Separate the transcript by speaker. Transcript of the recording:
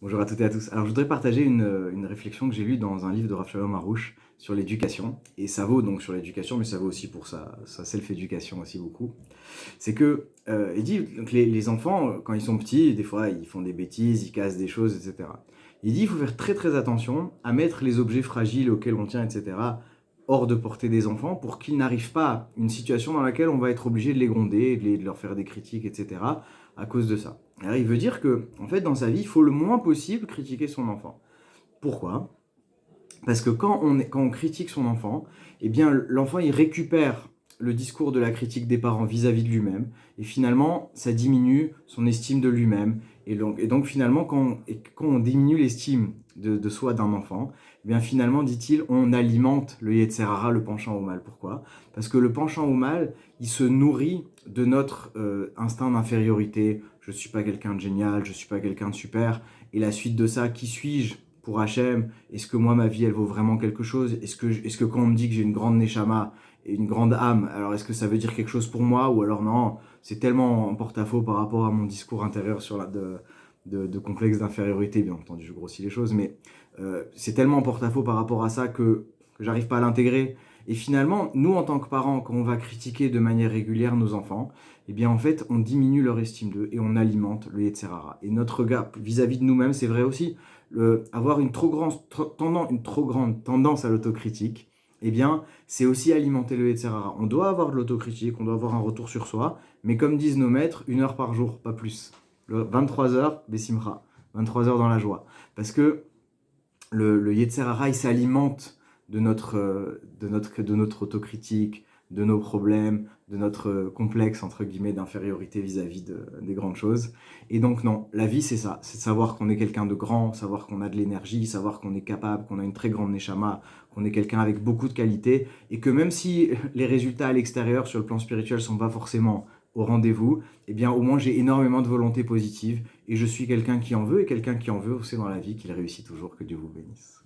Speaker 1: Bonjour à toutes et à tous. Alors, je voudrais partager une réflexion que j'ai lue dans un livre de Rav Shalom Harouche sur l'éducation. Et ça vaut donc sur l'éducation, mais ça vaut aussi pour sa self-éducation aussi beaucoup. C'est que, il dit, donc les enfants, quand ils sont petits, des fois, ils font des bêtises, ils cassent des choses, etc. Il dit, il faut faire très très attention à mettre les objets fragiles auxquels on tient, etc., hors de portée des enfants pour qu'ils n'arrivent pas à une situation dans laquelle on va être obligé de les gronder, de leur faire des critiques, etc., à cause de ça. Alors, il veut dire que, en fait, dans sa vie, il faut le moins possible critiquer son enfant. Pourquoi? Parce que quand on critique son enfant, eh bien, l'enfant, il récupère le discours de la critique des parents vis-à-vis de lui-même, et finalement, ça diminue son estime de lui-même. Et donc finalement, quand on diminue l'estime de soi d'un enfant, eh bien, finalement, dit-il, on alimente le Yetzer Hara, le penchant au mal. Pourquoi? Parce que le penchant au mal, il se nourrit de notre instinct d'infériorité. Je ne suis pas quelqu'un de génial, je ne suis pas quelqu'un de super. Et la suite de ça, qui suis-je pour Hachem? Est-ce que moi, ma vie, elle vaut vraiment quelque chose? Est-ce que quand on me dit que j'ai une grande neshama et une grande âme, alors est-ce que ça veut dire quelque chose pour moi? Ou alors non, c'est tellement en porte-à-faux par rapport à mon discours intérieur de complexe d'infériorité, bien entendu, je grossis les choses, mais c'est tellement en porte-à-faux par rapport à ça que j'arrive pas à l'intégrer. Et finalement, nous, en tant que parents, quand on va critiquer de manière régulière nos enfants, eh bien, en fait, on diminue leur estime d'eux et on alimente le Yetzer Hara. Et notre regard vis-à-vis de nous-mêmes, c'est vrai aussi. Avoir une trop grande tendance à l'autocritique, eh bien, c'est aussi alimenter le Yetzer Hara. On doit avoir de l'autocritique, on doit avoir un retour sur soi, mais comme disent nos maîtres, 1 heure par jour, pas plus. 23 heures, Bessimra, 23 heures dans la joie. Parce que le Yetzer Hara, il s'alimente de notre autocritique, de nos problèmes, de notre complexe, entre guillemets, d'infériorité vis-à-vis des grandes choses. Et donc, non, la vie, c'est ça. C'est de savoir qu'on est quelqu'un de grand, savoir qu'on a de l'énergie, savoir qu'on est capable, qu'on a une très grande neshama, qu'on est quelqu'un avec beaucoup de qualités, et que même si les résultats à l'extérieur, sur le plan spirituel, sont pas forcément au rendez-vous, eh bien, au moins, j'ai énormément de volonté positive, et je suis quelqu'un qui en veut, et quelqu'un qui en veut aussi dans la vie, qu'il réussit toujours, que Dieu vous bénisse.